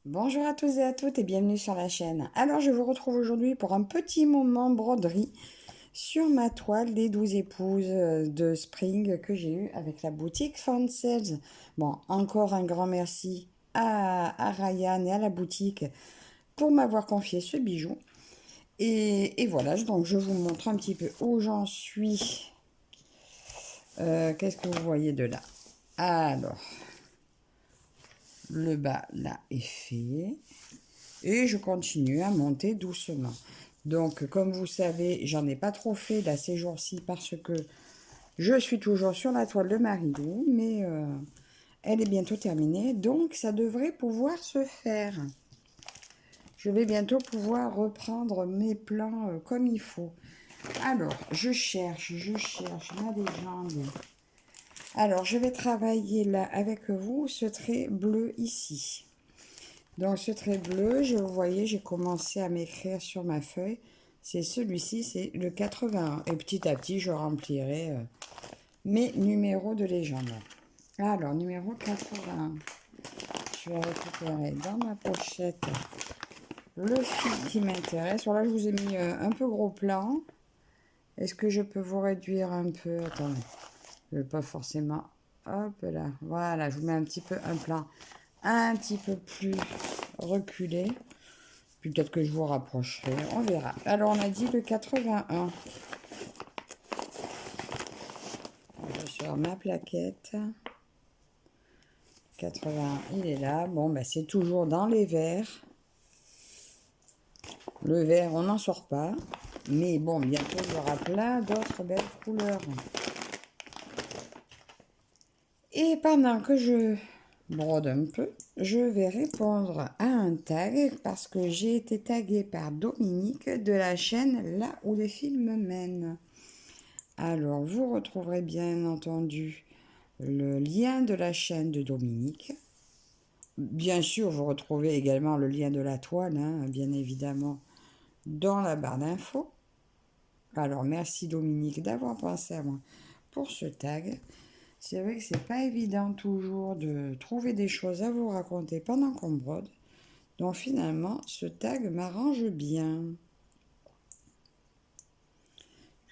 Bonjour à tous et à toutes et bienvenue sur la chaîne. Alors je vous retrouve aujourd'hui pour un petit moment broderie sur ma toile des 12 épouses de Spring que j'ai eu avec la boutique Fun Sales. Bon, encore un grand merci à Ryan et à la boutique pour m'avoir confié ce bijou. Et voilà, donc je vous montre un petit peu où j'en suis. Qu'est-ce que vous voyez de là? Alors, le bas là est fait. Et je continue à monter doucement. Donc, comme vous savez, j'en ai pas trop fait là ces jours-ci parce que je suis toujours sur la toile de Marilou, mais elle est bientôt terminée, donc ça devrait pouvoir se faire. Je vais bientôt pouvoir reprendre mes plans comme il faut. Alors, je cherche ma légende. Alors, je vais travailler là avec vous ce trait bleu ici. Donc ce trait bleu, vous voyez, j'ai commencé à m'écrire sur ma feuille. C'est celui-ci, c'est le 81. Et petit à petit, je remplirai mes numéros de légende. Alors, numéro 81. Je vais récupérer dans ma pochette le fil qui m'intéresse. Voilà, je vous ai mis un peu gros plan. Est-ce que je peux vous réduire un peu? Attendez, je ne vais pas forcément. Hop là, voilà, je vous mets un petit peu un plan un petit peu plus reculé. Puis peut-être que je vous rapprocherai, on verra. Alors on a dit le 81. Je sors ma plaquette. 81, il est là. Bon, bah, c'est toujours dans les verts. Le vert, on n'en sort pas. Mais bon, bientôt, il y aura plein d'autres belles couleurs. Et pendant que je brode un peu, je vais répondre à un tag parce que j'ai été taguée par Dominique de la chaîne Là où les films mènent. Alors, vous retrouverez bien entendu le lien de la chaîne de Dominique. Bien sûr, vous retrouvez également le lien de la toile, hein, bien évidemment, dans la barre d'infos. Alors, merci Dominique d'avoir pensé à moi pour ce tag. C'est vrai que c'est pas évident toujours de trouver des choses à vous raconter pendant qu'on brode. Donc finalement, ce tag m'arrange bien.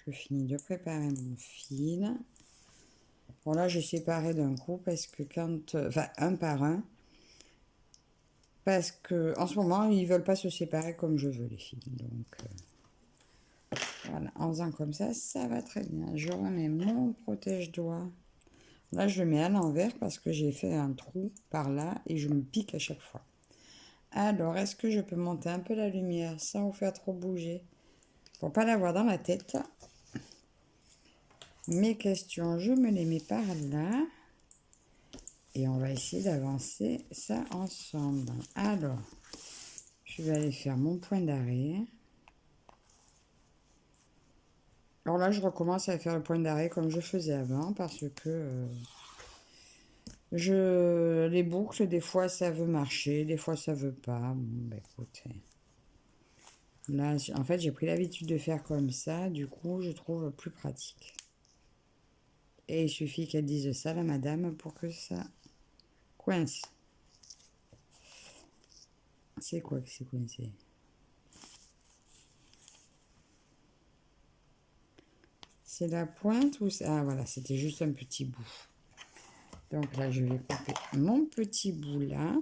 Je finis de préparer mon fil. Bon là, j'ai séparé d'un coup parce que quand... enfin, un par un. Parce que en ce moment, ils veulent pas se séparer comme je veux, les fils. Donc, voilà. En faisant comme ça va très bien. Je remets mon protège-doigts. Là, je le mets à l'envers parce que j'ai fait un trou par là et je me pique à chaque fois. Alors, est-ce que je peux monter un peu la lumière sans vous faire trop bouger? Pour pas l'avoir dans la tête. Mes questions, je me les mets par là. Et on va essayer d'avancer ça ensemble. Alors, je vais aller faire mon point d'arrêt. Alors là, je recommence à faire le point d'arrêt comme je faisais avant parce que les boucles, des fois ça veut marcher, des fois ça veut pas. Bon, bah écoutez. Là, en fait, j'ai pris l'habitude de faire comme ça, du coup, je trouve plus pratique. Et il suffit qu'elle dise ça, la madame, pour que ça coince. C'est quoi que c'est coincé? C'est la pointe ou c'est... Ah voilà, c'était juste un petit bout. Donc là, je vais couper mon petit bout là.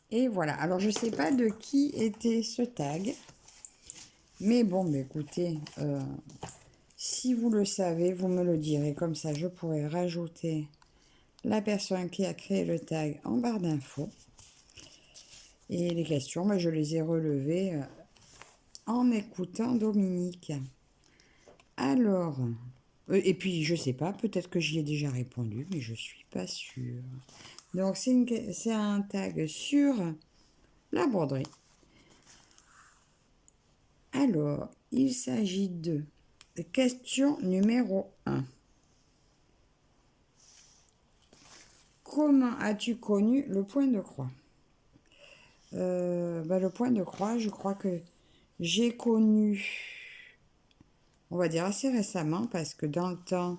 Et voilà. Alors, je ne sais pas de qui était ce tag. Mais bon, bah, écoutez, si vous le savez, vous me le direz. Comme ça, je pourrais rajouter la personne qui a créé le tag en barre d'infos. Et les questions, bah, je les ai relevées en écoutant Dominique. Alors, et puis, je sais pas, peut-être que j'y ai déjà répondu, mais je suis pas sûre. Donc, c'est un tag sur la broderie. Alors, il s'agit de question numéro 1. Comment as-tu connu le point de croix? Le point de croix, je crois que j'ai connu, on va dire assez récemment, parce que dans le temps,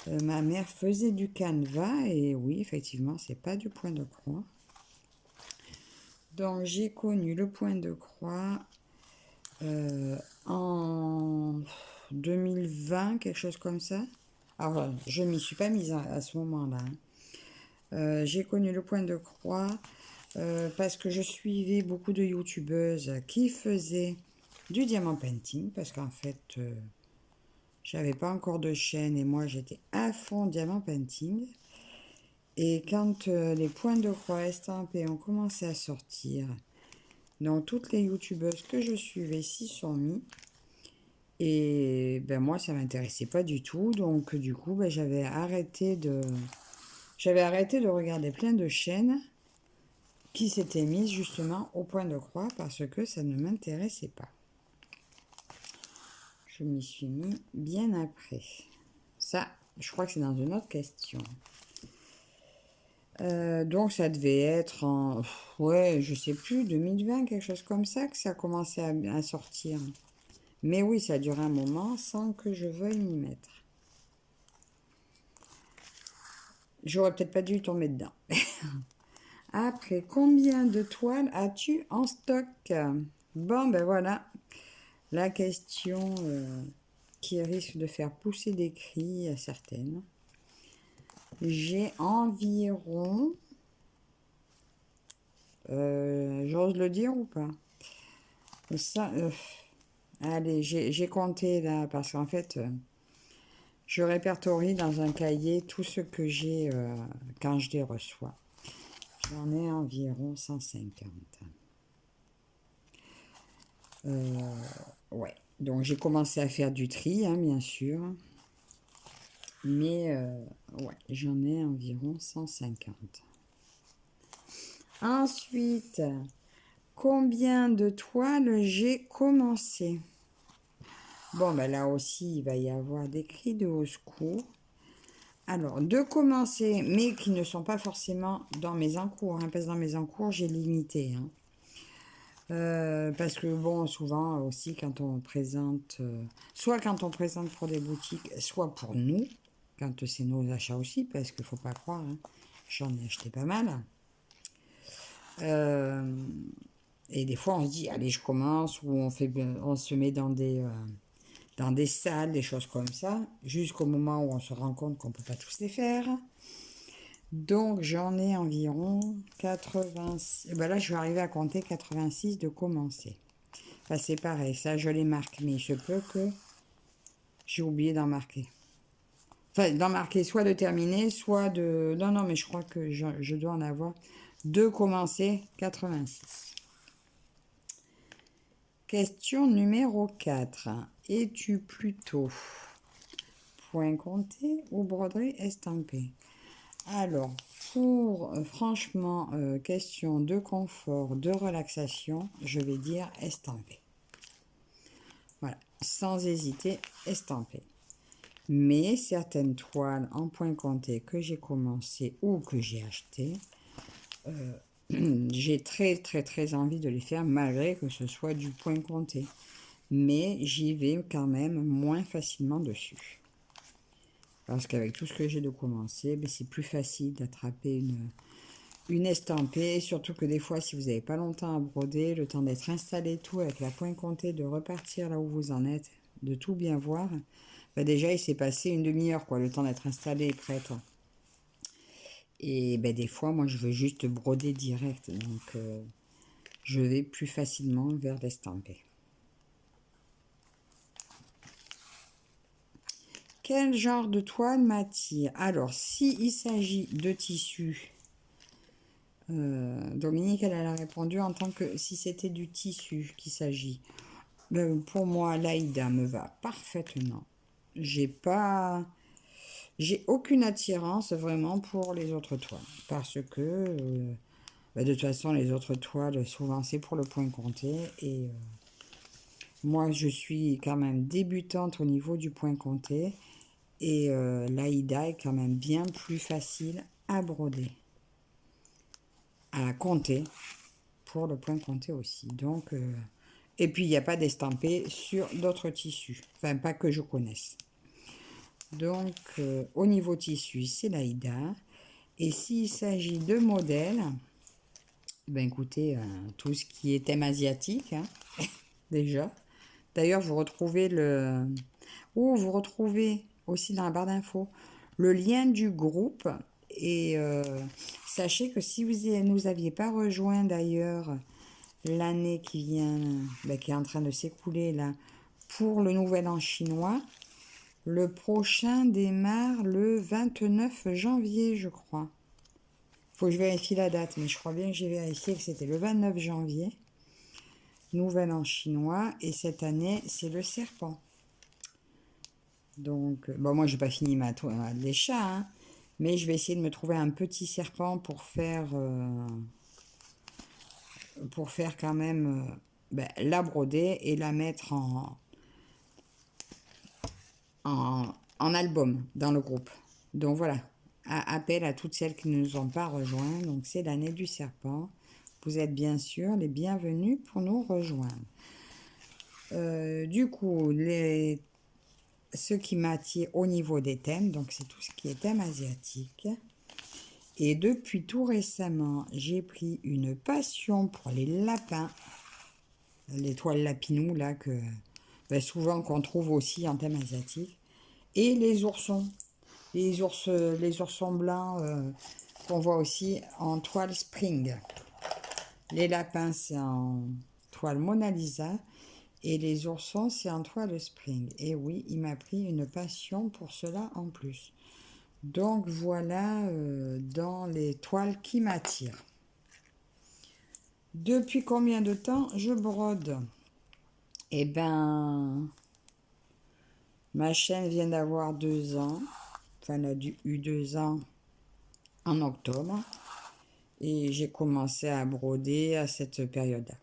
Ma mère faisait du canevas et oui, effectivement, c'est pas du point de croix. Donc, j'ai connu le point de croix en 2020, quelque chose comme ça. Alors, je m'y suis pas mise à ce moment-là. J'ai connu le point de croix parce que je suivais beaucoup de youtubeuses qui faisaient du diamant painting parce qu'en fait, j'avais pas encore de chaîne et moi j'étais à fond diamant painting. Et quand les points de croix estampés ont commencé à sortir, donc toutes les youtubeuses que je suivais s'y sont mis. Et ben moi ça m'intéressait pas du tout, donc du coup ben, j'avais arrêté de regarder plein de chaînes qui s'étaient mises justement au point de croix parce que ça ne m'intéressait pas. Je m'y suis mis bien après. Ça, je crois que c'est dans une autre question. Donc ça devait être en, ouais, je sais plus, 2020, quelque chose comme ça, que ça a commencé à sortir. Mais oui, ça a duré un moment sans que je veuille m'y mettre. J'aurais peut-être pas dû tomber dedans. Après, combien de toiles as-tu en stock? Bon, ben voilà, la question qui risque de faire pousser des cris à certaines. J'ai environ... j'ose le dire ou pas? Ça, allez, j'ai compté là, parce qu'en fait, je répertorie dans un cahier tout ce que j'ai quand je les reçois. J'en ai environ 150. Ouais, donc j'ai commencé à faire du tri, hein, bien sûr. Mais ouais, j'en ai environ 150. Ensuite, combien de toiles j'ai commencé? Bon, ben là aussi, il va y avoir des cris de au secours. Alors, de commencer, mais qui ne sont pas forcément dans mes encours, hein, parce que dans mes encours, j'ai limité. Hein. Parce que bon, souvent aussi, quand on présente, soit quand on présente pour des boutiques, soit pour nous, quand c'est nos achats aussi, parce qu'il ne faut pas croire, hein, j'en ai acheté pas mal. Et des fois, on se dit, allez, je commence, ou on se met dans des salles, des choses comme ça, jusqu'au moment où on se rend compte qu'on ne peut pas tous les faire. Donc, j'en ai environ 86. Ben là, je vais arriver à compter 86 de commencer. Enfin, c'est pareil, ça, je les marque, mais il se peut que j'ai oublié d'en marquer. Enfin, d'en marquer soit de terminer, soit de... Non, non, mais je crois que je dois en avoir de commencer 86. Question numéro 4. Es-tu plutôt point compté ou broderie estampée? Alors, pour franchement, question de confort, de relaxation, je vais dire estampé. Voilà, sans hésiter, estampé. Mais certaines toiles en point compté que j'ai commencé ou que j'ai acheté, j'ai très très très envie de les faire malgré que ce soit du point compté. Mais j'y vais quand même moins facilement dessus. Parce qu'avec tout ce que j'ai de commencer, ben c'est plus facile d'attraper une estampée. Et surtout que des fois, si vous n'avez pas longtemps à broder, le temps d'être installé tout avec la pointe comptée, de repartir là où vous en êtes, de tout bien voir, ben déjà il s'est passé une demi-heure, quoi, le temps d'être installé et prête. Et ben des fois, moi je veux juste broder direct. Donc je vais plus facilement vers l'estampé. Quel genre de toile m'attire? Alors, s'il s'agit de tissu, Dominique, elle a répondu en tant que si c'était du tissu qu'il s'agit. Pour moi, l'Aïda me va parfaitement. J'ai aucune attirance vraiment pour les autres toiles. Parce que, de toute façon, les autres toiles, souvent, c'est pour le point compté. Et moi, je suis quand même débutante au niveau du point compté. Et l'Aïda est quand même bien plus facile à broder, à compter, pour le point compté aussi. Donc, et puis il n'y a pas d'estampé sur d'autres tissus, enfin pas que je connaisse. Donc, au niveau tissu, c'est l'Aïda. Et s'il s'agit de modèles, ben écoutez, tout ce qui est thème asiatique, hein, déjà. D'ailleurs, vous retrouvez le... Ou vous retrouvez aussi dans la barre d'infos le lien du groupe. Et sachez que si vous nous aviez pas rejoint d'ailleurs l'année qui vient, ben, qui est en train de s'écouler là, pour le Nouvel An chinois, le prochain démarre le 29 janvier, je crois. Faut que je vérifie la date, mais je crois bien que j'ai vérifié que c'était le 29 janvier. Nouvel An chinois. Et cette année, c'est le serpent. Donc, bon, moi, j'ai pas fini ma toile des chats, hein, mais je vais essayer de me trouver un petit serpent pour faire quand même ben, la broder et la mettre en album dans le groupe. Donc voilà, appel à toutes celles qui ne nous ont pas rejoints. Donc c'est l'année du serpent. Vous êtes bien sûr les bienvenus pour nous rejoindre. Du coup, ce qui m'attire au niveau des thèmes, donc c'est tout ce qui est thème asiatique. Et depuis tout récemment, j'ai pris une passion pour les lapins, les toiles lapinou là que ben, souvent qu'on trouve aussi en thème asiatique, et les oursons, les oursons blancs qu'on voit aussi en toile spring. Les lapins c'est en toile Mona Lisa et les oursons c'est en toile spring. Et oui, il m'a pris une passion pour cela en plus. Donc voilà dans les toiles qui m'attirent. Depuis combien de temps je brode? Eh ben, ma chaîne vient d'avoir 2 ans. Enfin, elle a eu 2 ans en octobre. Et j'ai commencé à broder à cette période-là.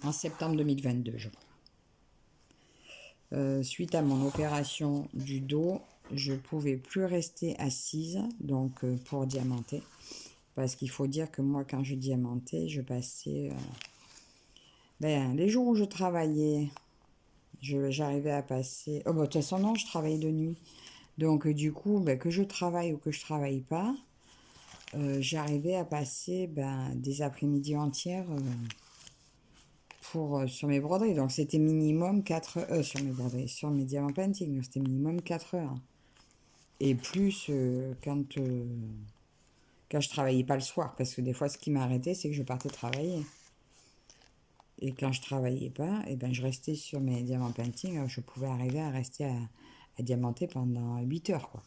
En septembre 2022, je crois. Suite à mon opération du dos, je ne pouvais plus rester assise donc pour diamanter. Parce qu'il faut dire que moi, quand je diamantais, je passais... ben, les jours où je travaillais, j'arrivais à passer... Oh, bah, de toute façon, non, je travaillais de nuit. Donc, du coup, ben, que je travaille ou que je travaille pas, j'arrivais à passer ben, des après-midi entières sur mes broderies. Donc, c'était minimum 4 heures sur mes broderies, sur mes diamants painting. Donc, c'était minimum 4 heures. Et plus quand je travaillais pas le soir. Parce que des fois, ce qui m'arrêtait, c'est que je partais travailler. Et quand je travaillais pas, et ben, je restais sur mes diamants painting. Je pouvais arriver à rester à diamanter pendant 8 heures. Quoi.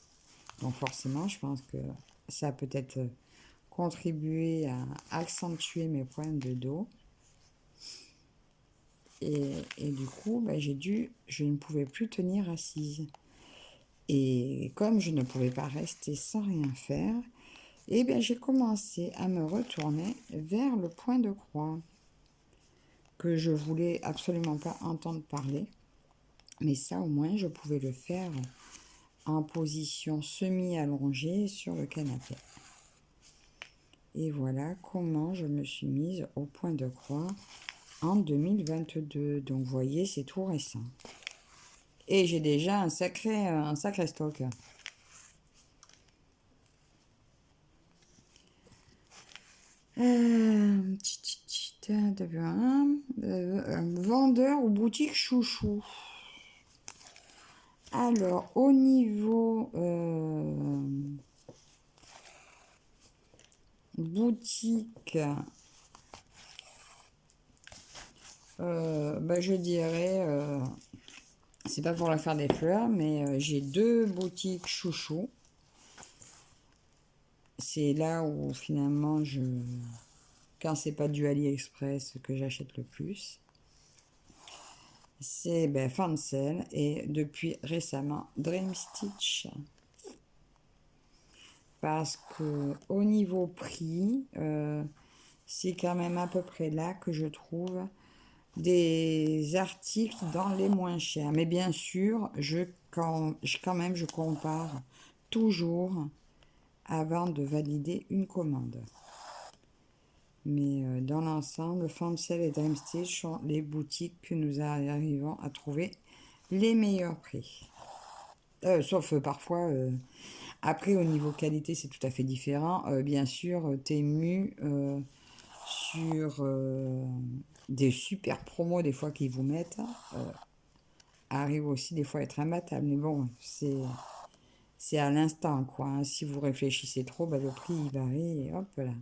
Donc, forcément, je pense que ça a peut-être contribué à accentuer mes points de dos. Et du coup, ben, je ne pouvais plus tenir assise. Et comme je ne pouvais pas rester sans rien faire, eh bien, j'ai commencé à me retourner vers le point de croix que je voulais absolument pas entendre parler. Mais ça, au moins, je pouvais le faire en position semi-allongée sur le canapé. Et voilà comment je me suis mise au point de croix en 2022. Donc, vous voyez, c'est tout récent. Et j'ai déjà un sacré stock. Vendeur ou boutique chouchou. Alors, au niveau boutique, bah, je dirais, c'est pas pour la faire des fleurs, mais j'ai 2 boutiques chouchou. C'est là où finalement quand c'est pas du AliExpress que j'achète le plus. C'est ben, Fancel et depuis récemment Dream Stitch. Parce que au niveau prix, c'est quand même à peu près là que je trouve des articles dans les moins chers. Mais bien sûr, quand même, je compare toujours avant de valider une commande. Mais dans l'ensemble, Fancel et Dream Stitch sont les boutiques que nous arrivons à trouver les meilleurs prix. Sauf parfois, après au niveau qualité c'est tout à fait différent. Bien sûr, Temu sur des super promos des fois qu'ils vous mettent, arrive aussi des fois à être imbattable. Mais bon, c'est à l'instant quoi, hein. Si vous réfléchissez trop, bah, le prix il varie et hop là.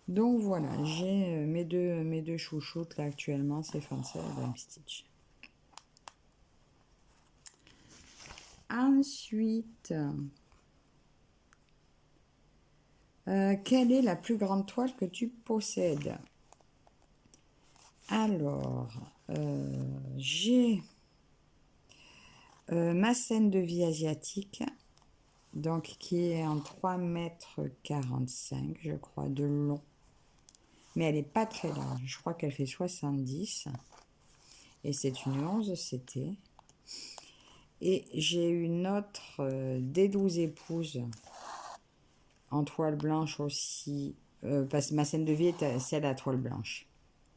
Donc voilà, j'ai mes deux chouchoutes là actuellement, c'est Fancy et Dream Stitch. Ensuite, quelle est la plus grande toile que tu possèdes? Alors, j'ai ma scène de vie asiatique, donc qui est en 3,45 m, je crois, de long. Mais elle n'est pas très large, je crois qu'elle fait 70. Et c'est une 11 CT. Et j'ai une autre des 12 épouses en toile blanche aussi, parce que ma scène de vie est celle à toile blanche.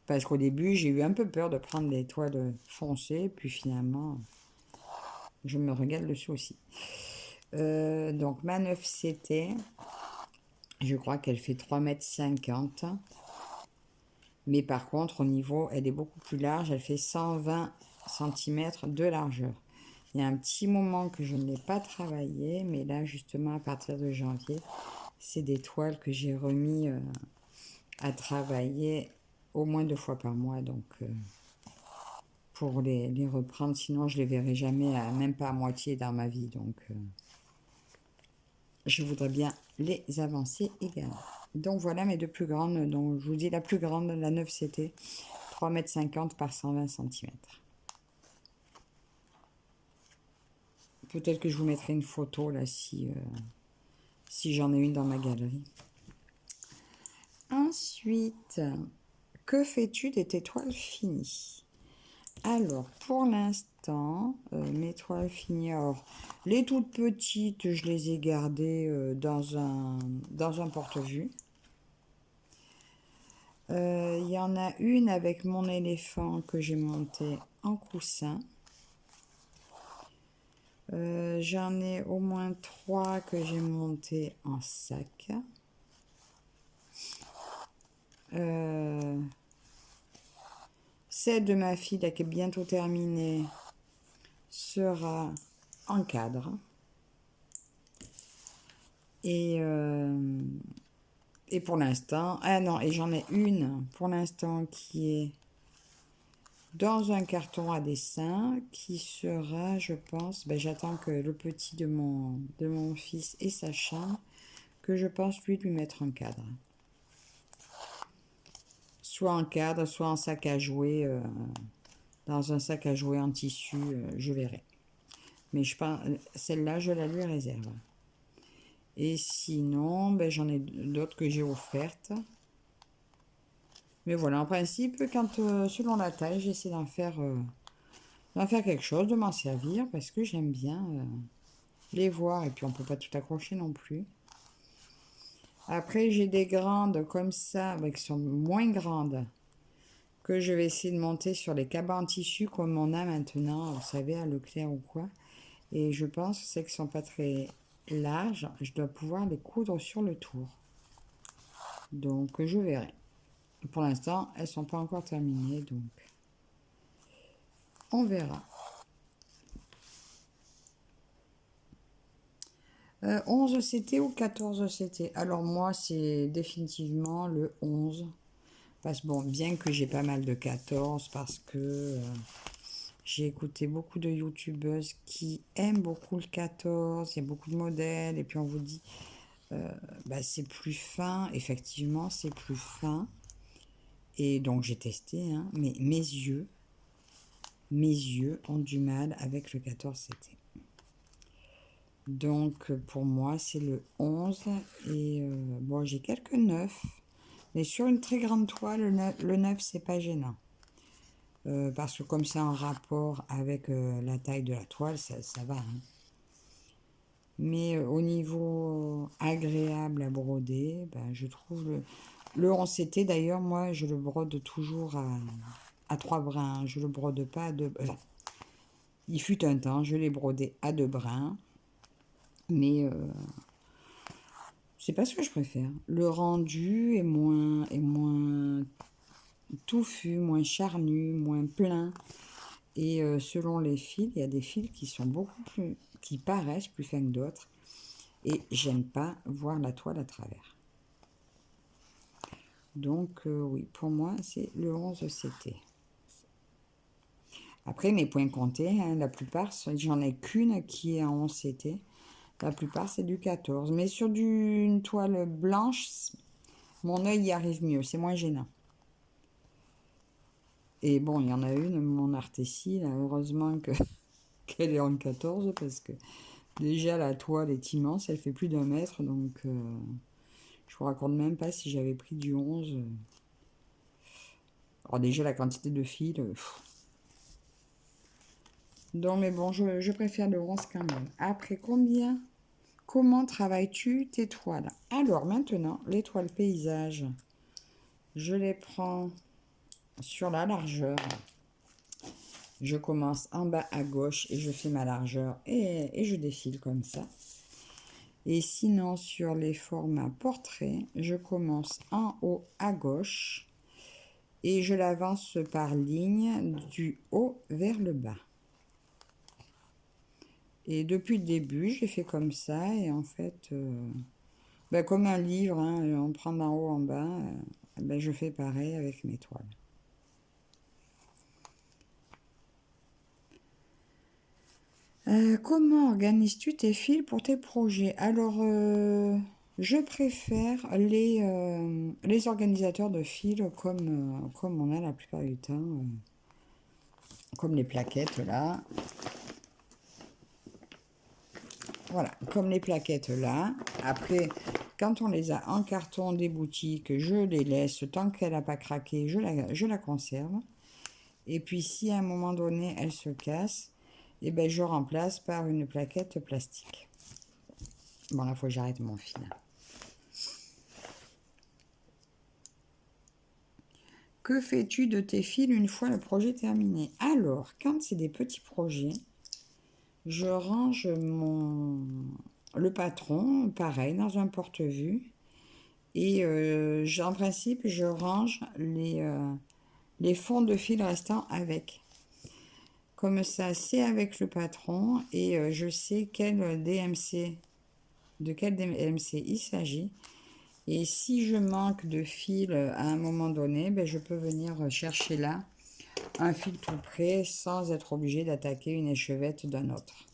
Parce qu'au début, j'ai eu un peu peur de prendre des toiles foncées, puis finalement, je me régale dessus aussi. Donc ma 9 CT, je crois qu'elle fait 3,50 m. Mais par contre, au niveau, elle est beaucoup plus large, elle fait 120 cm de largeur. Il y a un petit moment que je ne l'ai pas travaillé, mais là, justement, à partir de janvier, c'est des toiles que j'ai remis à travailler au moins 2 fois par mois. Donc, pour les reprendre, sinon je les verrai jamais, même pas à moitié dans ma vie. Donc, je voudrais bien les avancer également. Donc, voilà mes deux plus grandes. Donc, je vous dis la plus grande, la 9 CT, 3,50 m par 120 cm. Peut-être que je vous mettrai une photo là si j'en ai une dans ma galerie. Ensuite, que fais-tu de tes toiles finies? Alors, pour l'instant, mes toiles finies, alors, les toutes petites, je les ai gardées dans un porte-vue. Il y en a une avec mon éléphant que j'ai monté en coussin. J'en ai au moins 3 que j'ai monté en sac. Celle de ma fille là, qui est bientôt terminée sera en cadre. Et pour l'instant, ah non, et j'en ai une pour l'instant qui est dans un carton à dessin qui sera, je pense, ben, j'attends que le petit de mon fils ait sa chambre, que je pense lui mettre en cadre. Soit en cadre, soit en sac à jouer, dans un sac à jouer en tissu, je verrai. Mais je pense, celle-là, je la lui réserve. Et sinon, ben, j'en ai d'autres que j'ai offertes. Mais voilà, en principe, quand selon la taille, j'essaie d'en faire quelque chose, de m'en servir, parce que j'aime bien les voir. Et puis, on peut pas tout accrocher non plus. Après, j'ai des grandes comme ça, qui sont moins grandes, que je vais essayer de monter sur les cabas en tissu, comme on a maintenant, vous savez, à Leclerc ou quoi. Et je pense que celles qui sont pas très larges, je dois pouvoir les coudre sur le tour. Donc, je verrai. Pour l'instant, elles sont pas encore terminées, donc on verra. 11 CT ou 14 CT? Alors moi, c'est définitivement le 11. Parce que bon, bien que j'ai pas mal de 14, parce que j'ai écouté beaucoup de youtubeuses qui aiment beaucoup le 14, il y a beaucoup de modèles, et puis on vous dit, bah, c'est plus fin, effectivement, c'est plus fin. Et donc j'ai testé, hein, mais mes yeux ont du mal avec le 14 CT. Donc pour moi c'est le 11 et bon j'ai quelques 9, mais sur une très grande toile le 9 c'est pas gênant. Parce que comme c'est en rapport avec la taille de la toile, ça va. Hein. Mais au niveau agréable à broder, ben, je trouve le 11 CT d'ailleurs, moi je le brode toujours à 3 brins. Je le brode pas à 2. Il fut un temps, je l'ai brodé à 2 brins, mais c'est pas ce que je préfère. Le rendu est moins touffu, moins charnu, moins plein. Et selon les fils, il y a des fils qui sont qui paraissent plus fins que d'autres. Et j'aime pas voir la toile à travers. Donc oui, pour moi, c'est le 11 CT. Après, mes points comptés, hein, la plupart, j'en ai qu'une qui est en 11 CT. La plupart, c'est du 14. Mais sur une toile blanche, mon œil y arrive mieux, c'est moins gênant. Et bon, il y en a une, mon Artésie, là, heureusement qu'elle est en 14, parce que déjà la toile est immense, elle fait plus d'1 mètre, donc je vous raconte même pas si j'avais pris du 11. Alors déjà la quantité de fils. Donc mais bon, je préfère le 11 quand même. Après, comment travailles-tu tes toiles? Alors maintenant, les toiles paysage, je les prends sur la largeur. Je commence en bas à gauche et je fais ma largeur et je défile comme ça. Et sinon, sur les formats portraits, je commence en haut à gauche et je l'avance par ligne du haut vers le bas. Et depuis le début, j'ai fait comme ça et en fait, ben comme un livre, hein, on prend d'en haut en bas, ben je fais pareil avec mes toiles. Comment organises-tu tes fils pour tes projets? Alors, je préfère les organisateurs de fils comme on a la plupart du temps, comme les plaquettes là. Voilà, comme les plaquettes là. Après, quand on les a en carton des boutiques, je les laisse tant qu'elle n'a pas craqué, je la conserve. Et puis, si à un moment donné, elle se casse, et ben, je remplace par une plaquette plastique. Bon, là, il faut que j'arrête mon fil. Que fais-tu de tes fils une fois le projet terminé? Alors, quand c'est des petits projets, je range le patron, pareil, dans un porte-vue. Et en principe, je range les fonds de fil restants avec. Comme ça, c'est avec le patron et je sais de quel DMC il s'agit. Et si je manque de fil à un moment donné, ben, je peux venir chercher là un fil tout près sans être obligé d'attaquer une échevette d'un autre.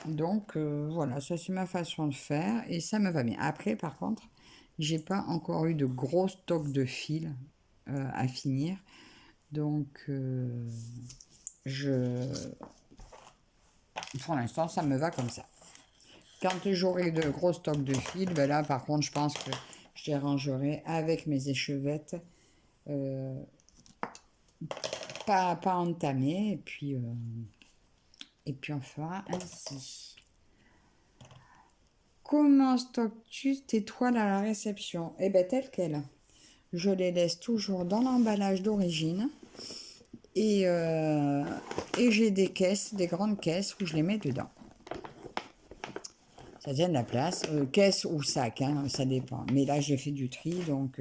Donc voilà, ça c'est ma façon de faire et ça me va bien. Après, par contre, j'ai pas encore eu de gros stock de fils à finir. Donc, pour l'instant, ça me va comme ça. Quand j'aurai de gros stocks de fils, ben là, par contre, je pense que je les rangerai avec mes échevettes pas entamées. Et puis, on fera ainsi. Comment stockes-tu tes toiles à la réception? Eh bien, telles quelles. Je les laisse toujours dans l'emballage d'origine. Et j'ai des caisses, des grandes caisses où je les mets dedans. Ça tient de la place. Caisse ou sac, hein, ça dépend. Mais là, j'ai fait du tri, donc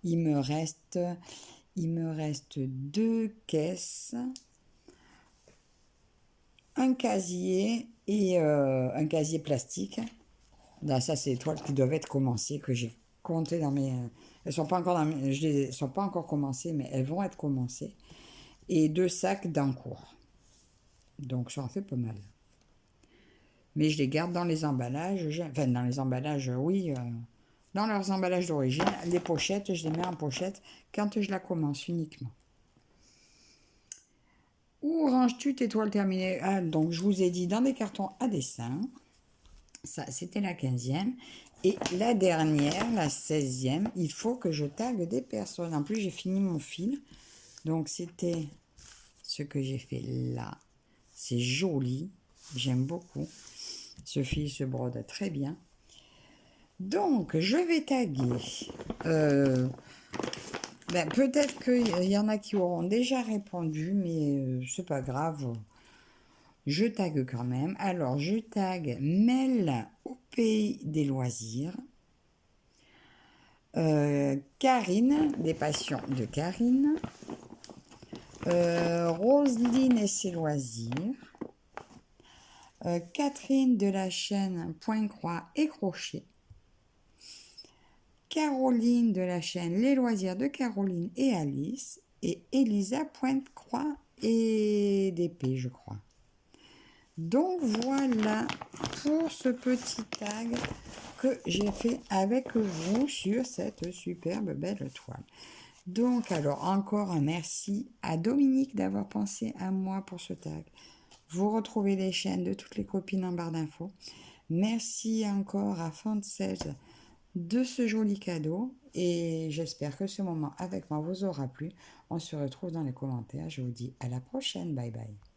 il me reste 2 caisses, un casier et un casier plastique. Là, ça, c'est les toiles qui doivent être commencées, que j'ai compté dans mes... elles sont pas encore sont pas encore commencées, mais elles vont être commencées. Et 2 sacs d'encours. Donc, ça en fait pas mal. Mais je les garde dans les emballages. Enfin, dans les emballages, oui. Dans leurs emballages d'origine. Les pochettes, je les mets en pochette quand je la commence uniquement. Où ranges-tu tes toiles terminées? Ah, donc, je vous ai dit dans des cartons à dessin. Ça, c'était la 15e. Et la dernière, la 16e, il faut que je tague des personnes. En plus, j'ai fini mon fil. Donc, c'était ce que j'ai fait là. C'est joli. J'aime beaucoup. Ce fil se brode très bien. Donc, je vais taguer Ben, peut-être qu'il y en a qui auront déjà répondu, mais c'est pas grave. Je tague quand même. Alors, je tague Mel au pays des loisirs. Karine, des passions de Karine. Roselyne et ses loisirs. Catherine de la chaîne Point Croix et Crochet. Caroline de la chaîne Les loisirs de Caroline et Alice. Et Elisa Pointe Croix et d'épée, je crois. Donc voilà pour ce petit tag que j'ai fait avec vous sur cette superbe belle toile. Donc alors encore un merci à Dominique d'avoir pensé à moi pour ce tag. Vous retrouvez les chaînes de toutes les copines en barre d'infos. Merci encore à Font16 de ce joli cadeau et j'espère que ce moment avec moi vous aura plu. On se retrouve dans les commentaires. Je vous dis à la prochaine. Bye bye.